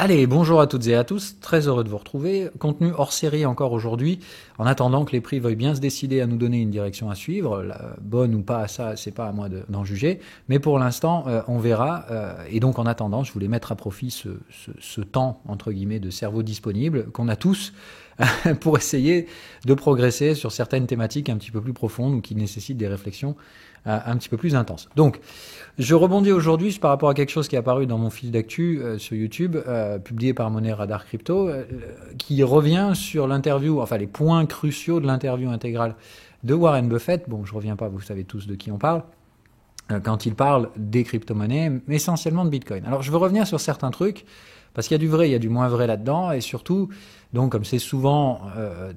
Allez, bonjour à toutes et à tous, très heureux de vous retrouver. Contenu hors série encore aujourd'hui, en attendant que les prix veuillent bien se décider à nous donner une direction à suivre, bonne ou pas, ça c'est pas à moi d'en juger, mais pour l'instant on verra, et donc en attendant je voulais mettre à profit ce temps entre guillemets de cerveau disponible qu'on a tous pour essayer de progresser sur certaines thématiques un petit peu plus profondes ou qui nécessitent des réflexions un petit peu plus intenses. Donc, je rebondis aujourd'hui par rapport à quelque chose qui est apparu dans mon fil d'actu sur YouTube, publié par Money Radar Crypto, qui revient sur l'interview, enfin les points cruciaux de l'interview intégrale de Warren Buffett. Bon, je reviens pas, vous savez tous de qui on parle, quand il parle des crypto-monnaies, mais essentiellement de Bitcoin. Alors, je veux revenir sur certains trucs, parce qu'il y a du vrai, il y a du moins vrai là-dedans, et surtout, donc comme c'est souvent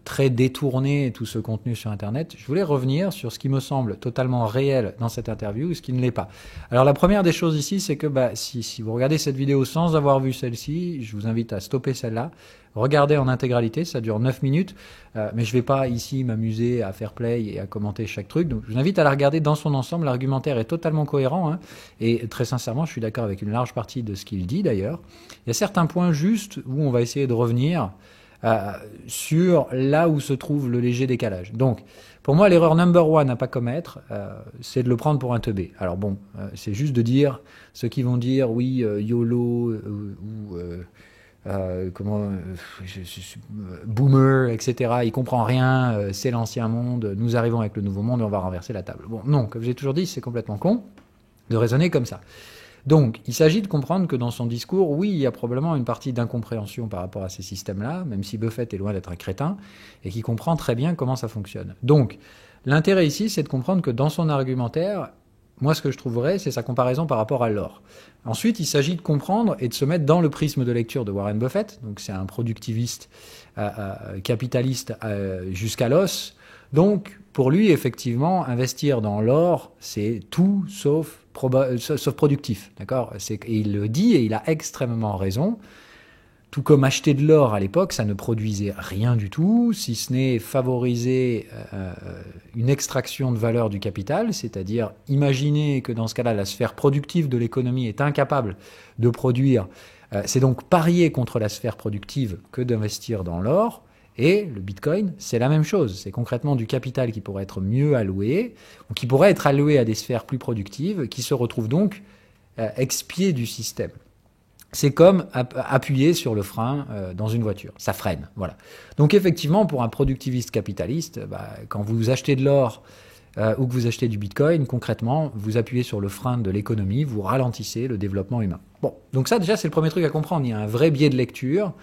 très détourné tout ce contenu sur Internet, je voulais revenir sur ce qui me semble totalement réel dans cette interview et ce qui ne l'est pas. Alors la première des choses ici, c'est que si vous regardez cette vidéo sans avoir vu celle-ci, je vous invite à stopper celle-là, regardez en intégralité, ça dure 9 minutes, mais je ne vais pas ici m'amuser à faire play et à commenter chaque truc, donc je vous invite à la regarder dans son ensemble, l'argumentaire est totalement cohérent, hein, et très sincèrement, je suis d'accord avec une large partie de ce qu'il dit d'ailleurs. Il y a certains points justes où on va essayer de revenir sur là où se trouve le léger décalage. Donc, pour moi, l'erreur number one à pas commettre, c'est de le prendre pour un teubé. Alors bon, c'est juste de dire, ceux qui vont dire, oui, YOLO, ou boomer, etc., il comprend rien, c'est l'ancien monde, nous arrivons avec le nouveau monde et on va renverser la table. Bon, non, comme j'ai toujours dit, c'est complètement con de raisonner comme ça. Donc, il s'agit de comprendre que dans son discours, oui, il y a probablement une partie d'incompréhension par rapport à ces systèmes-là, même si Buffett est loin d'être un crétin, et qui comprend très bien comment ça fonctionne. Donc, l'intérêt ici, c'est de comprendre que dans son argumentaire, moi, ce que je trouverais, c'est sa comparaison par rapport à l'or. Ensuite, il s'agit de comprendre et de se mettre dans le prisme de lecture de Warren Buffett. Donc, c'est un productiviste capitaliste jusqu'à l'os. Donc, pour lui, effectivement, investir dans l'or, c'est tout sauf productif, d'accord. Et il le dit et il a extrêmement raison. Tout comme acheter de l'or à l'époque, ça ne produisait rien du tout, si ce n'est favoriser une extraction de valeur du capital, c'est-à-dire imaginer que dans ce cas-là, la sphère productive de l'économie est incapable de produire. C'est donc parier contre la sphère productive que d'investir dans l'or. Et le Bitcoin, c'est la même chose. C'est concrètement du capital qui pourrait être mieux alloué, ou qui pourrait être alloué à des sphères plus productives, qui se retrouvent donc expiées du système. C'est comme appuyer sur le frein dans une voiture. Ça freine, voilà. Donc effectivement, pour un productiviste capitaliste, quand vous achetez de l'or ou que vous achetez du Bitcoin, concrètement, vous appuyez sur le frein de l'économie, vous ralentissez le développement humain. Bon, donc ça déjà c'est le premier truc à comprendre. Il y a un vrai biais de lecture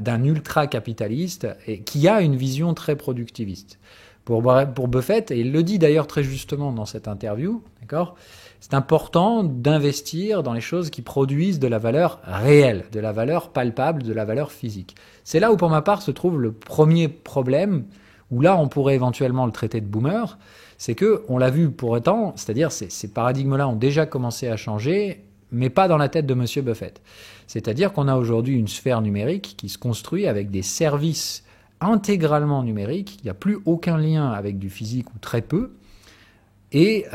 d'un ultra-capitaliste et qui a une vision très productiviste. Pour Buffett, et il le dit d'ailleurs très justement dans cette interview, d'accord, c'est important d'investir dans les choses qui produisent de la valeur réelle, de la valeur palpable, de la valeur physique. C'est là où pour ma part se trouve le premier problème, où là on pourrait éventuellement le traiter de boomer, c'est que on l'a vu pour autant, c'est-à-dire ces paradigmes-là ont déjà commencé à changer, mais pas dans la tête de Monsieur Buffett. C'est-à-dire qu'on a aujourd'hui une sphère numérique qui se construit avec des services intégralement numériques, il n'y a plus aucun lien avec du physique ou très peu, et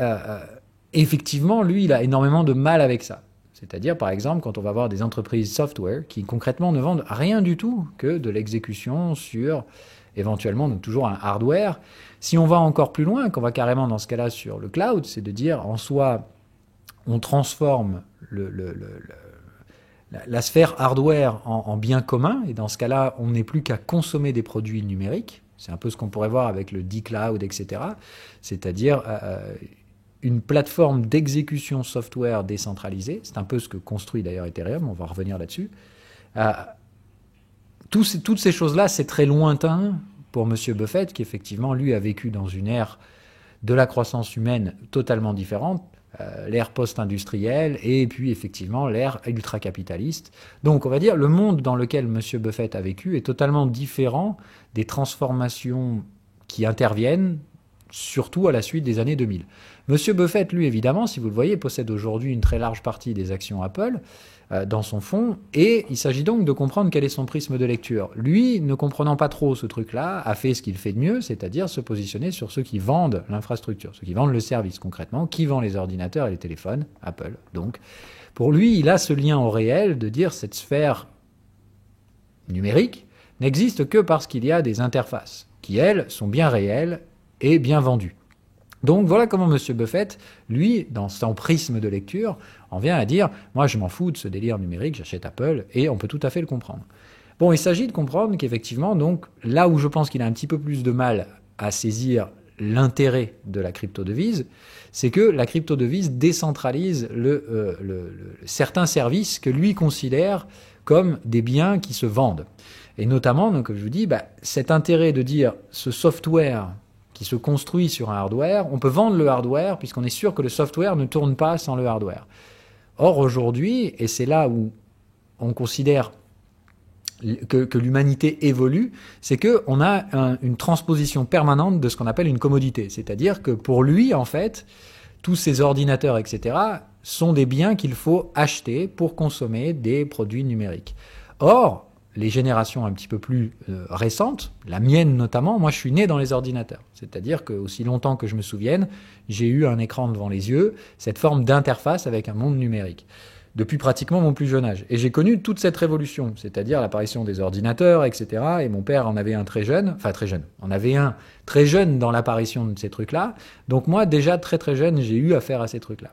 effectivement, lui, il a énormément de mal avec ça. C'est-à-dire, par exemple, quand on va voir des entreprises software qui concrètement ne vendent rien du tout que de l'exécution sur éventuellement donc toujours un hardware. Si on va encore plus loin, qu'on va carrément dans ce cas-là sur le cloud, c'est de dire en soi, on transforme la sphère hardware en bien commun, et dans ce cas-là, on n'est plus qu'à consommer des produits numériques. C'est un peu ce qu'on pourrait voir avec le D-Cloud, etc. C'est-à-dire une plateforme d'exécution software décentralisée. C'est un peu ce que construit d'ailleurs Ethereum, on va revenir là-dessus. Toutes ces choses-là, c'est très lointain pour M. Buffett, qui effectivement, lui, a vécu dans une ère de la croissance humaine totalement différente, l'ère post-industrielle et puis effectivement l'ère ultra-capitaliste. Donc on va dire le monde dans lequel M. Buffett a vécu est totalement différent des transformations qui interviennent surtout à la suite des années 2000. Monsieur Buffett, lui, évidemment, si vous le voyez, possède aujourd'hui une très large partie des actions Apple dans son fonds, et il s'agit donc de comprendre quel est son prisme de lecture. Lui, ne comprenant pas trop ce truc-là, a fait ce qu'il fait de mieux, c'est-à-dire se positionner sur ceux qui vendent l'infrastructure, ceux qui vendent le service concrètement, qui vend les ordinateurs et les téléphones, Apple. Donc, pour lui, il a ce lien au réel de dire cette sphère numérique n'existe que parce qu'il y a des interfaces qui, elles, sont bien réelles et bien vendues. Donc voilà comment M. Buffett, lui, dans son prisme de lecture, en vient à dire « Moi, je m'en fous de ce délire numérique, j'achète Apple » et on peut tout à fait le comprendre. Bon, il s'agit de comprendre qu'effectivement, donc, là où je pense qu'il a un petit peu plus de mal à saisir l'intérêt de la crypto-devise, c'est que la crypto-devise décentralise certains services que lui considère comme des biens qui se vendent. Et notamment, donc, comme je vous dis, cet intérêt de dire ce software qui se construit sur un hardware, on peut vendre le hardware puisqu'on est sûr que le software ne tourne pas sans le hardware. Or, aujourd'hui, et c'est là où on considère que l'humanité évolue, c'est qu'on a une transposition permanente de ce qu'on appelle une commodité. C'est-à-dire que pour lui, en fait, tous ces ordinateurs, etc., sont des biens qu'il faut acheter pour consommer des produits numériques. Or, les générations un petit peu plus récentes, la mienne notamment, moi je suis né dans les ordinateurs. C'est-à-dire qu'aussi longtemps que je me souvienne, j'ai eu un écran devant les yeux, cette forme d'interface avec un monde numérique, depuis pratiquement mon plus jeune âge. Et j'ai connu toute cette révolution, c'est-à-dire l'apparition des ordinateurs, etc. Et mon père en avait un très jeune, on avait un très jeune dans l'apparition de ces trucs-là. Donc moi, déjà très très jeune, j'ai eu affaire à ces trucs-là.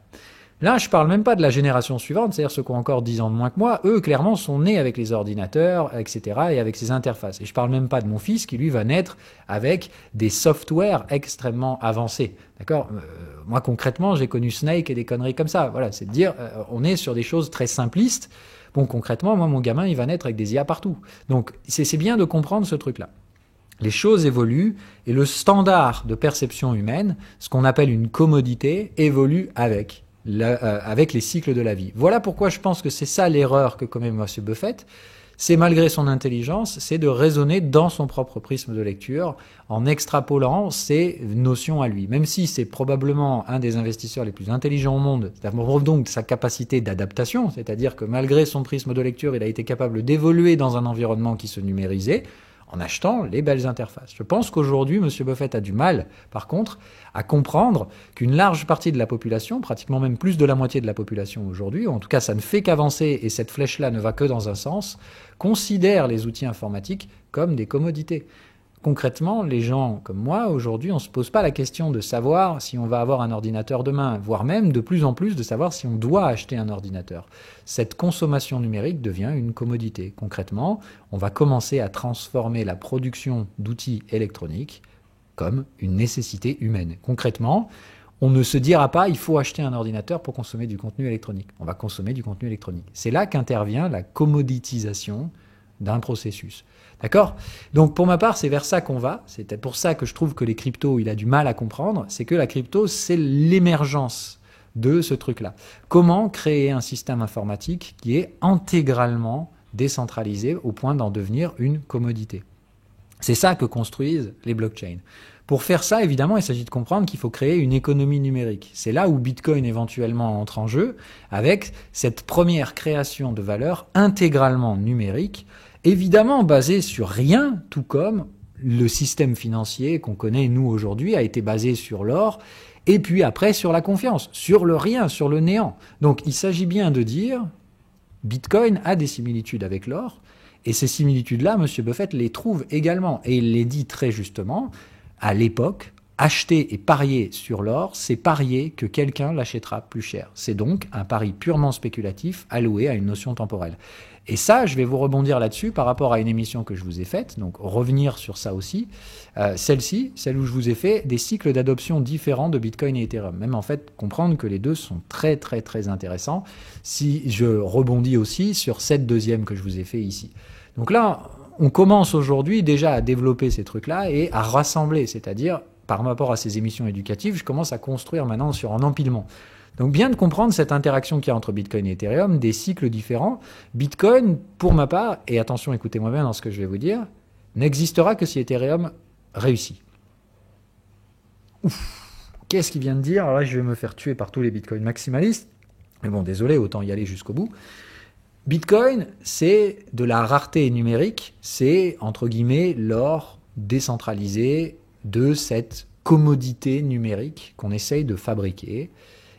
Là, je parle même pas de la génération suivante, c'est-à-dire ceux qui ont encore 10 ans de moins que moi, eux, clairement, sont nés avec les ordinateurs, etc., et avec ces interfaces. Et je parle même pas de mon fils qui, lui, va naître avec des softwares extrêmement avancés. D'accord ? Moi, concrètement, j'ai connu Snake et des conneries comme ça. Voilà, c'est de dire, on est sur des choses très simplistes. Bon, concrètement, moi, mon gamin, il va naître avec des IA partout. Donc, c'est bien de comprendre ce truc-là. Les choses évoluent et le standard de perception humaine, ce qu'on appelle une commodité, évolue avec les cycles de la vie. Voilà pourquoi je pense que c'est ça l'erreur que commet M. Buffett. C'est malgré son intelligence, c'est de raisonner dans son propre prisme de lecture en extrapolant ses notions à lui. Même si c'est probablement un des investisseurs les plus intelligents au monde, ça montre donc sa capacité d'adaptation, c'est-à-dire que malgré son prisme de lecture, il a été capable d'évoluer dans un environnement qui se numérisait, en achetant les belles interfaces. Je pense qu'aujourd'hui, M. Buffett a du mal, par contre, à comprendre qu'une large partie de la population, pratiquement même plus de la moitié de la population aujourd'hui, en tout cas ça ne fait qu'avancer et cette flèche-là ne va que dans un sens, considère les outils informatiques comme des commodités. Concrètement, les gens comme moi, aujourd'hui, on ne se pose pas la question de savoir si on va avoir un ordinateur demain, voire même de plus en plus de savoir si on doit acheter un ordinateur. Cette consommation numérique devient une commodité. Concrètement, on va commencer à transformer la production d'outils électroniques comme une nécessité humaine. Concrètement, on ne se dira pas il faut acheter un ordinateur pour consommer du contenu électronique. On va consommer du contenu électronique. C'est là qu'intervient la commoditisation d'un processus. D'accord ? Donc pour ma part, c'est vers ça qu'on va. C'est pour ça que je trouve que les cryptos, il a du mal à comprendre. C'est que la crypto, c'est l'émergence de ce truc-là. Comment créer un système informatique qui est intégralement décentralisé au point d'en devenir une commodité ? C'est ça que construisent les blockchains. Pour faire ça, évidemment, il s'agit de comprendre qu'il faut créer une économie numérique. C'est là où Bitcoin éventuellement entre en jeu, avec cette première création de valeur intégralement numérique, évidemment basée sur rien, tout comme le système financier qu'on connaît nous aujourd'hui a été basé sur l'or, et puis après sur la confiance, sur le rien, sur le néant. Donc il s'agit bien de dire, Bitcoin a des similitudes avec l'or, et ces similitudes-là, M. Buffett les trouve également, et il les dit très justement, à l'époque, acheter et parier sur l'or, c'est parier que quelqu'un l'achètera plus cher. C'est donc un pari purement spéculatif alloué à une notion temporelle. Et ça, je vais vous rebondir là-dessus par rapport à une émission que je vous ai faite, donc revenir sur ça aussi. Celle-ci, celle où je vous ai fait des cycles d'adoption différents de Bitcoin et Ethereum. Même en fait, comprendre que les deux sont très très très intéressants si je rebondis aussi sur cette deuxième que je vous ai fait ici. Donc là, on commence aujourd'hui déjà à développer ces trucs-là et à rassembler, c'est-à-dire par rapport à ces émissions éducatives, je commence à construire maintenant sur un empilement. Donc bien de comprendre cette interaction qu'il y a entre Bitcoin et Ethereum, des cycles différents. Bitcoin, pour ma part, et attention, écoutez-moi bien dans ce que je vais vous dire, n'existera que si Ethereum réussit. Ouf, qu'est-ce qu'il vient de dire ? Alors là, je vais me faire tuer par tous les Bitcoin maximalistes. Mais bon, désolé, autant y aller jusqu'au bout. Bitcoin, c'est de la rareté numérique, c'est, entre guillemets, l'or décentralisé de cette commodité numérique qu'on essaye de fabriquer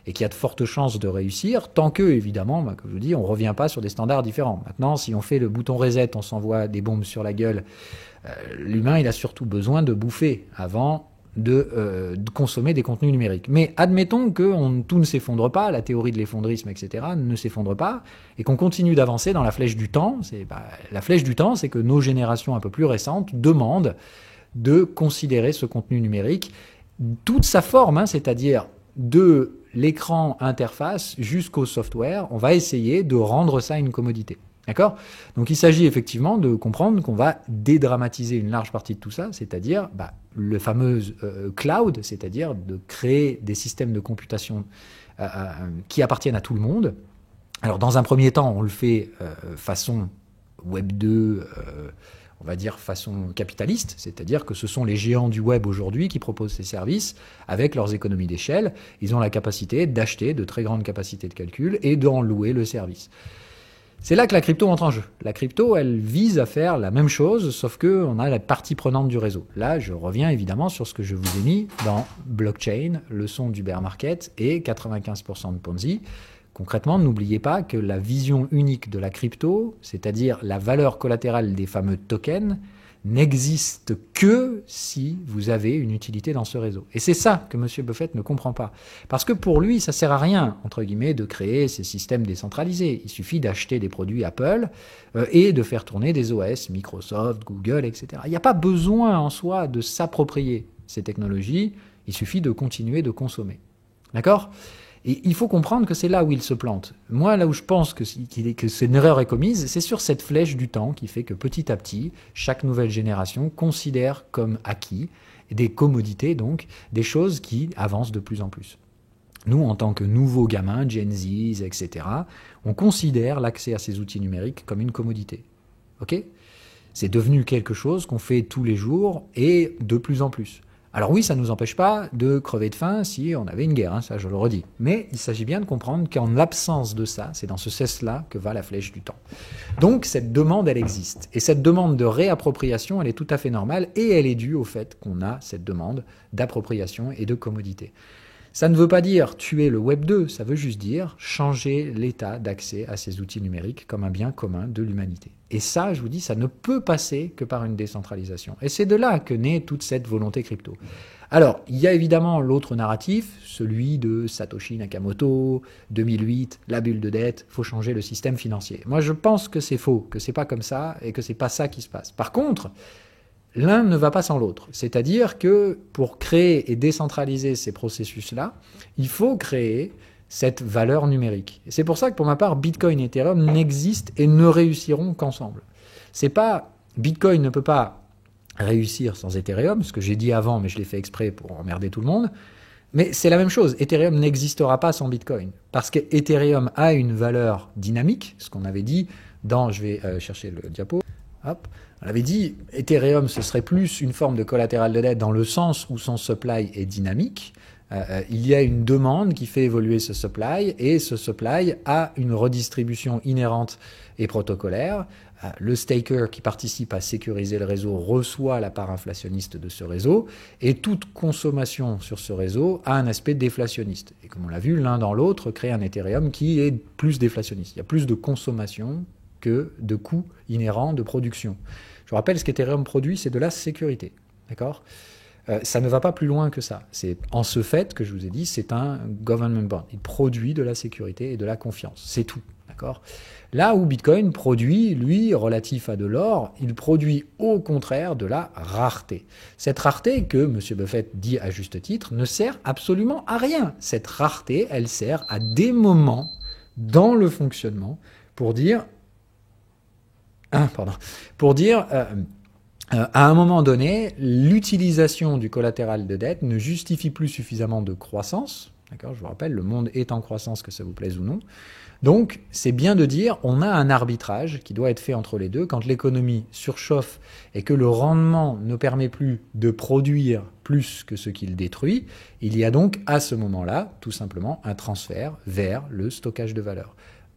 et qui a de fortes chances de réussir, tant que, évidemment, comme je vous dis, on ne revient pas sur des standards différents. Maintenant, si on fait le bouton reset, on s'envoie des bombes sur la gueule, l'humain, il a surtout besoin de bouffer avant de consommer des contenus numériques. Mais admettons que tout ne s'effondre pas, la théorie de l'effondrisme, etc., ne s'effondre pas, et qu'on continue d'avancer dans la flèche du temps. La flèche du temps, c'est que nos générations un peu plus récentes demandent de considérer ce contenu numérique toute sa forme, c'est-à-dire de l'écran interface jusqu'au software. On va essayer de rendre ça une commodité. D'accord ? Donc il s'agit effectivement de comprendre qu'on va dédramatiser une large partie de tout ça, c'est-à-dire le fameux cloud, c'est-à-dire de créer des systèmes de computation qui appartiennent à tout le monde. Alors dans un premier temps, on le fait façon Web 2, on va dire façon capitaliste, c'est-à-dire que ce sont les géants du web aujourd'hui qui proposent ces services avec leurs économies d'échelle. Ils ont la capacité d'acheter de très grandes capacités de calcul et d'en louer le service. C'est là que la crypto entre en jeu. La crypto, elle vise à faire la même chose, sauf qu'on a la partie prenante du réseau. Là, je reviens évidemment sur ce que je vous ai mis dans blockchain, leçon du bear market et 95% de Ponzi. Concrètement, n'oubliez pas que la vision unique de la crypto, c'est-à-dire la valeur collatérale des fameux tokens, n'existe que si vous avez une utilité dans ce réseau. Et c'est ça que M. Buffett ne comprend pas. Parce que pour lui, ça ne sert à rien, entre guillemets, de créer ces systèmes décentralisés. Il suffit d'acheter des produits Apple et de faire tourner des OS, Microsoft, Google, etc. Il n'y a pas besoin en soi de s'approprier ces technologies, il suffit de continuer de consommer. D'accord ? Et il faut comprendre que c'est là où il se plante. Moi, là où je pense que une erreur est commise, c'est sur cette flèche du temps qui fait que petit à petit, chaque nouvelle génération considère comme acquis des commodités, donc des choses qui avancent de plus en plus. Nous, en tant que nouveaux gamins, Gen Z, etc., on considère l'accès à ces outils numériques comme une commodité. Ok ? C'est devenu quelque chose qu'on fait tous les jours et de plus en plus. Alors oui, ça ne nous empêche pas de crever de faim si on avait une guerre, ça je le redis. Mais il s'agit bien de comprendre qu'en l'absence de ça, c'est dans ce cesse-là que va la flèche du temps. Donc cette demande, elle existe. Et cette demande de réappropriation, elle est tout à fait normale et elle est due au fait qu'on a cette demande d'appropriation et de commodité. Ça ne veut pas dire tuer le Web 2, ça veut juste dire changer l'état d'accès à ces outils numériques comme un bien commun de l'humanité. Et ça, je vous dis, ça ne peut passer que par une décentralisation. Et c'est de là que naît toute cette volonté crypto. Alors, il y a évidemment l'autre narratif, celui de Satoshi Nakamoto, 2008, la bulle de dette, il faut changer le système financier. Moi, je pense que c'est faux, que c'est pas comme ça et que c'est pas ça qui se passe. Par contre, l'un ne va pas sans l'autre. C'est-à-dire que pour créer et décentraliser ces processus-là, il faut créer cette valeur numérique. Et c'est pour ça que pour ma part, Bitcoin et Ethereum n'existent et ne réussiront qu'ensemble. C'est pas, Bitcoin ne peut pas réussir sans Ethereum, ce que j'ai dit avant, mais je l'ai fait exprès pour emmerder tout le monde. Mais c'est la même chose. Ethereum n'existera pas sans Bitcoin. Parce que Ethereum a une valeur dynamique, ce qu'on avait dit dans, je vais chercher le diapo, hop. On avait dit, Ethereum, ce serait plus une forme de collatéral de dette dans le sens où son supply est dynamique. Il y a une demande qui fait évoluer ce supply et ce supply a une redistribution inhérente et protocolaire. Le staker qui participe à sécuriser le réseau reçoit la part inflationniste de ce réseau et toute consommation sur ce réseau a un aspect déflationniste. Et comme on l'a vu, l'un dans l'autre crée un Ethereum qui est plus déflationniste. Il y a plus de consommation que de coûts inhérents de production. Je vous rappelle, ce qu'Ethereum produit, c'est de la sécurité. D'accord ? Ça ne va pas plus loin que ça. C'est en ce fait que je vous ai dit, c'est un government bond. Il produit de la sécurité et de la confiance. C'est tout. D'accord ? Là où Bitcoin produit, lui, relatif à de l'or, il produit au contraire de la rareté. Cette rareté que M. Buffett dit à juste titre ne sert absolument à rien. Cette rareté, elle sert à des moments dans le fonctionnement pour dire à un moment donné, l'utilisation du collatéral de dette ne justifie plus suffisamment de croissance. D'accord ? Je vous rappelle, le monde est en croissance, que ça vous plaise ou non. Donc, c'est bien de dire, on a un arbitrage qui doit être fait entre les deux. Quand l'économie surchauffe et que le rendement ne permet plus de produire plus que ce qu'il détruit, il y a donc à ce moment-là, tout simplement, un transfert vers le stockage de valeur.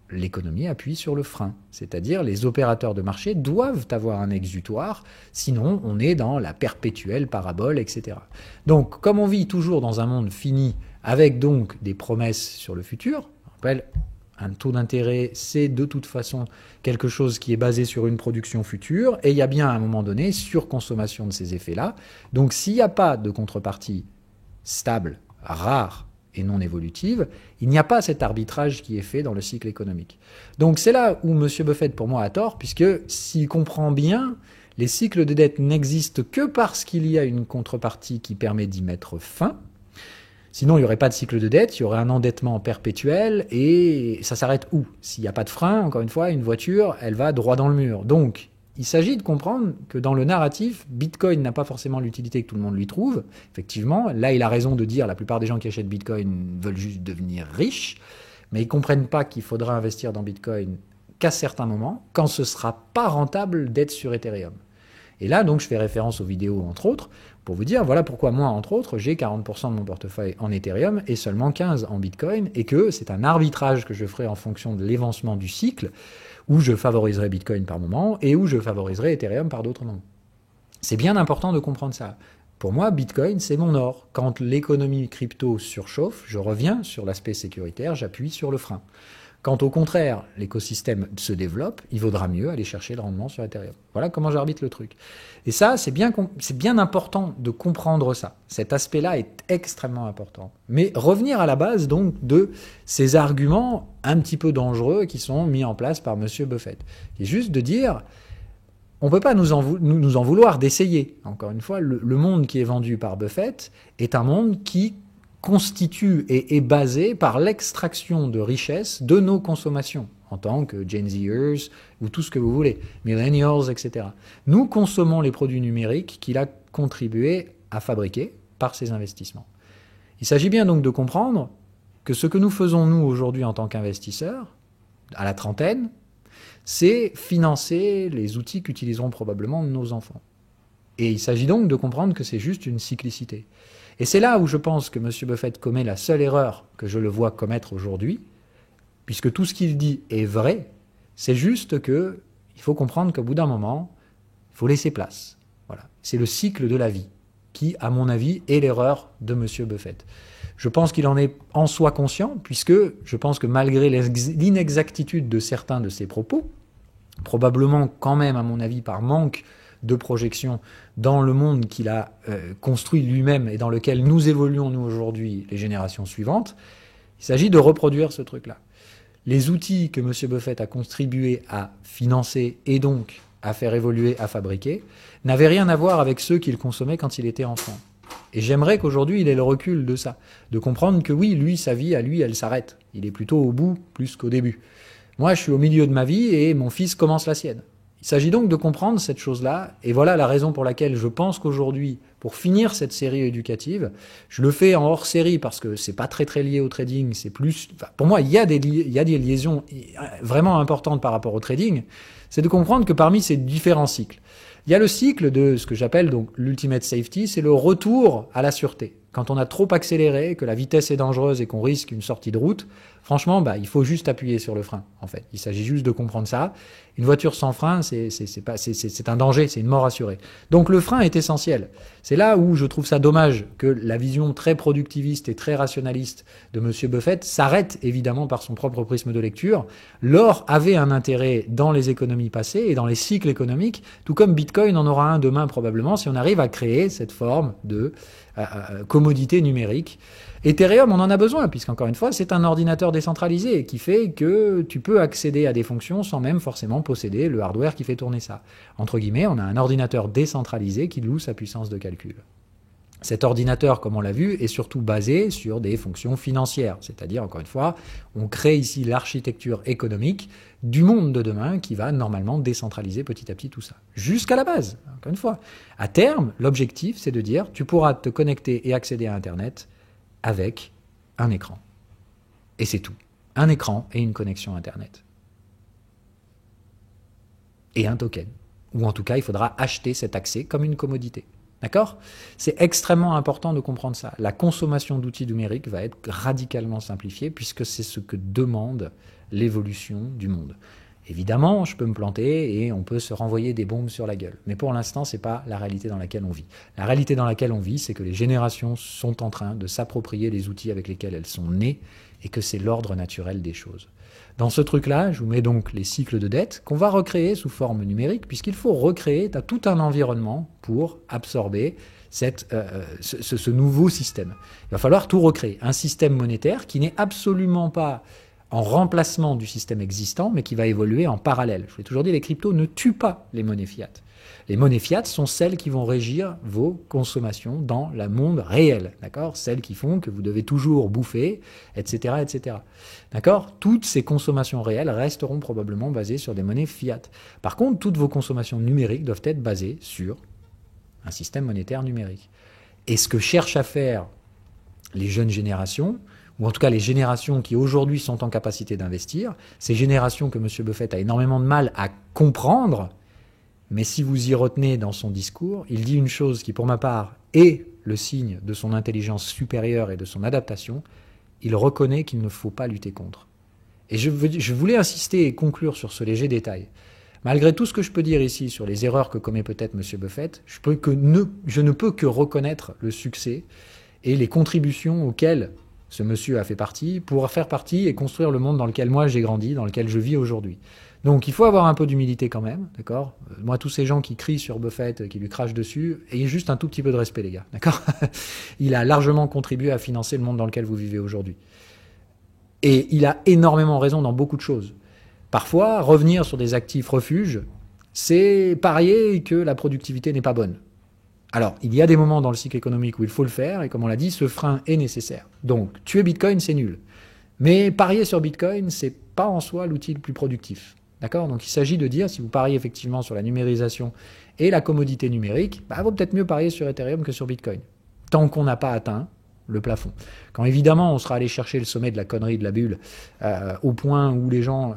L'économie appuie sur le frein, c'est-à-dire les opérateurs de marché doivent avoir un exutoire, sinon on est dans la perpétuelle parabole, etc. Donc, comme on vit toujours dans un monde fini avec donc des promesses sur le futur. Je rappelle, un taux d'intérêt, c'est de toute façon quelque chose qui est basé sur une production future, et il y a bien à un moment donné surconsommation de ces effets-là. Donc s'il n'y a pas de contrepartie stable, rare et non évolutive, il n'y a pas cet arbitrage qui est fait dans le cycle économique. Donc c'est là où M. Buffett, pour moi, a tort, puisque s'il comprend bien, les cycles de dette n'existent que parce qu'il y a une contrepartie qui permet d'y mettre fin. Sinon, il n'y aurait pas de cycle de dette, il y aurait un endettement perpétuel, et ça s'arrête où? S'il n'y a pas de frein, encore une fois, une voiture, elle va droit dans le mur. Donc, il s'agit de comprendre que dans le narratif, Bitcoin n'a pas forcément l'utilité que tout le monde lui trouve. Effectivement, là, il a raison de dire la plupart des gens qui achètent Bitcoin veulent juste devenir riches, mais ils ne comprennent pas qu'il faudra investir dans Bitcoin qu'à certains moments, quand ce ne sera pas rentable d'être sur Ethereum. Et là, donc, je fais référence aux vidéos, entre autres, pour vous dire, voilà pourquoi moi, entre autres, j'ai 40% de mon portefeuille en Ethereum et seulement 15% en Bitcoin, et que c'est un arbitrage que je ferai en fonction de l'évancement du cycle, où je favoriserai Bitcoin par moment et où je favoriserai Ethereum par d'autres moments. C'est bien important de comprendre ça. Pour moi, Bitcoin, c'est mon or. Quand l'économie crypto surchauffe, je reviens sur l'aspect sécuritaire, j'appuie sur le frein. Quand au contraire, l'écosystème se développe, il vaudra mieux aller chercher le rendement sur Ethereum. Voilà comment j'arbitre le truc. Et ça, c'est bien important de comprendre ça. Cet aspect-là est extrêmement important. Mais revenir à la base donc de ces arguments un petit peu dangereux qui sont mis en place par M. Buffett. Qui est juste de dire, on ne peut pas nous en vouloir d'essayer. Encore une fois, le monde qui est vendu par Buffett est un monde qui constitue et est basé par l'extraction de richesses de nos consommations, en tant que Gen Zers ou tout ce que vous voulez, Millennials, etc. Nous consommons les produits numériques qu'il a contribué à fabriquer par ses investissements. Il s'agit bien donc de comprendre que ce que nous faisons nous aujourd'hui en tant qu'investisseurs, à la trentaine, c'est financer les outils qu'utiliseront probablement nos enfants. Et il s'agit donc de comprendre que c'est juste une cyclicité. Et c'est là où je pense que M. Buffett commet la seule erreur que je le vois commettre aujourd'hui, puisque tout ce qu'il dit est vrai, c'est juste qu'il faut comprendre qu'au bout d'un moment, il faut laisser place. Voilà. C'est le cycle de la vie qui, à mon avis, est l'erreur de M. Buffett. Je pense qu'il en est en soi conscient, puisque je pense que malgré l'inexactitude de certains de ses propos, probablement quand même, à mon avis, par manque de projection dans le monde qu'il a construit lui-même et dans lequel nous évoluons, nous, aujourd'hui, les générations suivantes, il s'agit de reproduire ce truc-là. Les outils que M. Buffett a contribué à financer et donc à faire évoluer, à fabriquer, n'avaient rien à voir avec ceux qu'il consommait quand il était enfant. Et j'aimerais qu'aujourd'hui, il ait le recul de ça, de comprendre que oui, lui, sa vie, à lui, elle s'arrête. Il est plutôt au bout plus qu'au début. Moi, je suis au milieu de ma vie et mon fils commence la sienne. Il s'agit donc de comprendre cette chose-là, et voilà la raison pour laquelle je pense qu'aujourd'hui, pour finir cette série éducative, je le fais en hors-série parce que c'est pas très lié au trading, c'est plus... Enfin, pour moi, il y a des liaisons vraiment importantes par rapport au trading, c'est de comprendre que parmi ces différents cycles, il y a le cycle de ce que j'appelle donc l'ultimate safety, c'est le retour à la sûreté. Quand on a trop accéléré, que la vitesse est dangereuse et qu'on risque une sortie de route, franchement, il faut juste appuyer sur le frein, en fait. Il s'agit juste de comprendre ça. Une voiture sans frein, c'est un danger, c'est une mort assurée. Donc le frein est essentiel. C'est là où je trouve ça dommage que la vision très productiviste et très rationaliste de M. Buffett s'arrête évidemment par son propre prisme de lecture. L'or avait un intérêt dans les économies passées et dans les cycles économiques, tout comme Bitcoin en aura un demain probablement si on arrive à créer cette forme de commodité numérique. Ethereum, on en a besoin, puisqu'encore une fois, c'est un ordinateur décentralisé qui fait que tu peux accéder à des fonctions sans même forcément posséder le hardware qui fait tourner ça. Entre guillemets, on a un ordinateur décentralisé qui loue sa puissance de calcul. Cet ordinateur, comme on l'a vu, est surtout basé sur des fonctions financières. C'est-à-dire, encore une fois, on crée ici l'architecture économique du monde de demain qui va normalement décentraliser petit à petit tout ça. Jusqu'à la base, encore une fois. À terme, l'objectif, c'est de dire, tu pourras te connecter et accéder à Internet avec un écran. Et c'est tout. Un écran et une connexion Internet. Et un token. Ou en tout cas, il faudra acheter cet accès comme une commodité. D'accord ? C'est extrêmement important de comprendre ça. La consommation d'outils numériques va être radicalement simplifiée puisque c'est ce que demande l'évolution du monde. Évidemment, je peux me planter et on peut se renvoyer des bombes sur la gueule. Mais pour l'instant, ce n'est pas la réalité dans laquelle on vit. La réalité dans laquelle on vit, c'est que les générations sont en train de s'approprier les outils avec lesquels elles sont nées et que c'est l'ordre naturel des choses. Dans ce truc-là, je vous mets donc les cycles de dette qu'on va recréer sous forme numérique, puisqu'il faut recréer tout un environnement pour absorber ce nouveau système. Il va falloir tout recréer. Un système monétaire qui n'est absolument pas en remplacement du système existant, mais qui va évoluer en parallèle. Je vous l'ai toujours dit, les cryptos ne tuent pas les monnaies fiat. Les monnaies fiat sont celles qui vont régir vos consommations dans le monde réel, d'accord ? Celles qui font que vous devez toujours bouffer, etc., etc. D'accord ? Toutes ces consommations réelles resteront probablement basées sur des monnaies fiat. Par contre, toutes vos consommations numériques doivent être basées sur un système monétaire numérique. Et ce que cherchent à faire les jeunes générations, ou en tout cas les générations qui aujourd'hui sont en capacité d'investir, ces générations que M. Buffett a énormément de mal à comprendre, mais si vous y retenez dans son discours, il dit une chose qui pour ma part est le signe de son intelligence supérieure et de son adaptation, il reconnaît qu'il ne faut pas lutter contre. Et je voulais insister et conclure sur ce léger détail. Malgré tout ce que je peux dire ici sur les erreurs que commet peut-être M. Buffett, je ne peux que reconnaître le succès et les contributions auxquelles ce monsieur a fait partie pour faire partie et construire le monde dans lequel moi j'ai grandi, dans lequel je vis aujourd'hui. Donc il faut avoir un peu d'humilité quand même, d'accord ? Moi, tous ces gens qui crient sur Buffett, qui lui crachent dessus, ayez juste un tout petit peu de respect, les gars, d'accord ? Il a largement contribué à financer le monde dans lequel vous vivez aujourd'hui. Et il a énormément raison dans beaucoup de choses. Parfois, revenir sur des actifs refuges, c'est parier que la productivité n'est pas bonne. Alors, il y a des moments dans le cycle économique où il faut le faire, et comme on l'a dit, ce frein est nécessaire. Donc, tuer Bitcoin, c'est nul. Mais parier sur Bitcoin, c'est pas en soi l'outil le plus productif. D'accord ? Donc, il s'agit de dire, si vous pariez effectivement sur la numérisation et la commodité numérique, il vaut peut-être mieux parier sur Ethereum que sur Bitcoin, tant qu'on n'a pas atteint le plafond. Quand évidemment on sera allé chercher le sommet de la connerie de la bulle, au point où les gens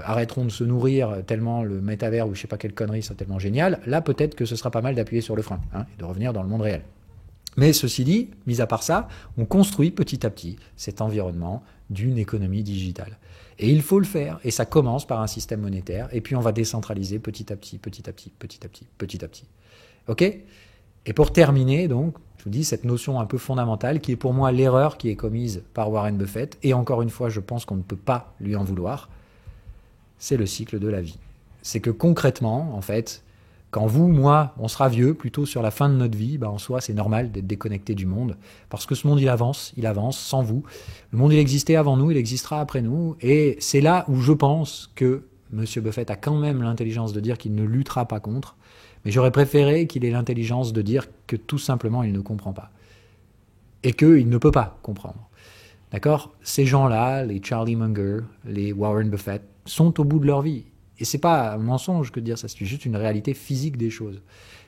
arrêteront de se nourrir tellement le métavers ou je sais pas quelle connerie sera tellement génial, là peut-être que ce sera pas mal d'appuyer sur le frein et de revenir dans le monde réel. Mais ceci dit, mis à part ça, on construit petit à petit cet environnement d'une économie digitale. Et il faut le faire, et ça commence par un système monétaire, et puis on va décentraliser petit à petit, petit à petit, petit à petit, petit à petit. Ok ? Et pour terminer, donc, je vous dis cette notion un peu fondamentale qui est pour moi l'erreur qui est commise par Warren Buffett, et encore une fois, je pense qu'on ne peut pas lui en vouloir, c'est le cycle de la vie. C'est que concrètement, en fait, quand vous, moi, on sera vieux, plutôt sur la fin de notre vie, en soi, c'est normal d'être déconnecté du monde, parce que ce monde, il avance sans vous. Le monde, il existait avant nous, il existera après nous, et c'est là où je pense que M. Buffett a quand même l'intelligence de dire qu'il ne luttera pas contre, mais j'aurais préféré qu'il ait l'intelligence de dire que tout simplement, il ne comprend pas. Et qu'il ne peut pas comprendre. D'accord ? Ces gens-là, les Charlie Munger, les Warren Buffett, sont au bout de leur vie. Et c'est pas un mensonge que de dire ça, c'est juste une réalité physique des choses.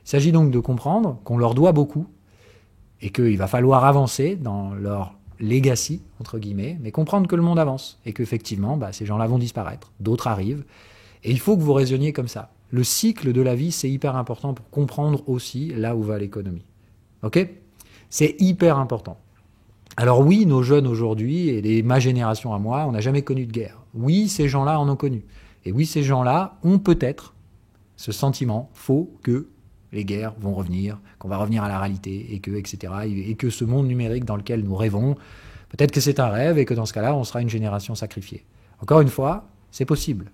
Il s'agit donc de comprendre qu'on leur doit beaucoup et qu'il va falloir avancer dans leur legacy, entre guillemets, mais comprendre que le monde avance et qu'effectivement, ces gens-là vont disparaître, d'autres arrivent, et il faut que vous raisonniez comme ça. Le cycle de la vie, c'est hyper important pour comprendre aussi là où va l'économie. Ok ? C'est hyper important. Alors oui, nos jeunes aujourd'hui, et ma génération à moi, on n'a jamais connu de guerre. Oui, ces gens-là en ont connu. Et oui, ces gens-là ont peut-être ce sentiment faux que les guerres vont revenir, qu'on va revenir à la réalité, et que, etc., et que ce monde numérique dans lequel nous rêvons, peut-être que c'est un rêve, et que dans ce cas-là, on sera une génération sacrifiée. Encore une fois, c'est possible,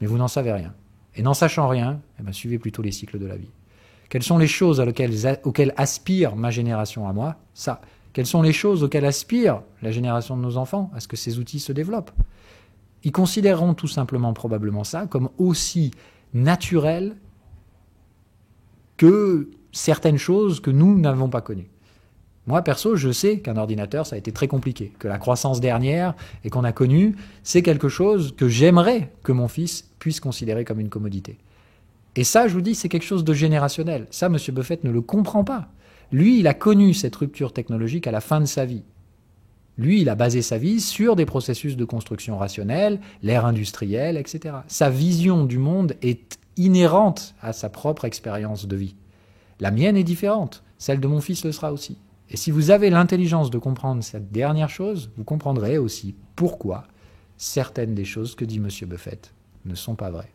mais vous n'en savez rien. Et n'en sachant rien, suivez plutôt les cycles de la vie. Quelles sont les choses auxquelles aspire ma génération à moi ? Ça. Quelles sont les choses auxquelles aspire la génération de nos enfants ? À ce que ces outils se développent. Ils considéreront tout simplement probablement ça comme aussi naturel que certaines choses que nous n'avons pas connues. Moi, perso, je sais qu'un ordinateur, ça a été très compliqué, que la croissance dernière et qu'on a connue, c'est quelque chose que j'aimerais que mon fils puisse considérer comme une commodité. Et ça, je vous dis, c'est quelque chose de générationnel. Ça, M. Buffett ne le comprend pas. Lui, il a connu cette rupture technologique à la fin de sa vie. Lui, il a basé sa vie sur des processus de construction rationnelle, l'ère industrielle, etc. Sa vision du monde est inhérente à sa propre expérience de vie. La mienne est différente, celle de mon fils le sera aussi. Et si vous avez l'intelligence de comprendre cette dernière chose, vous comprendrez aussi pourquoi certaines des choses que dit M. Buffett ne sont pas vraies.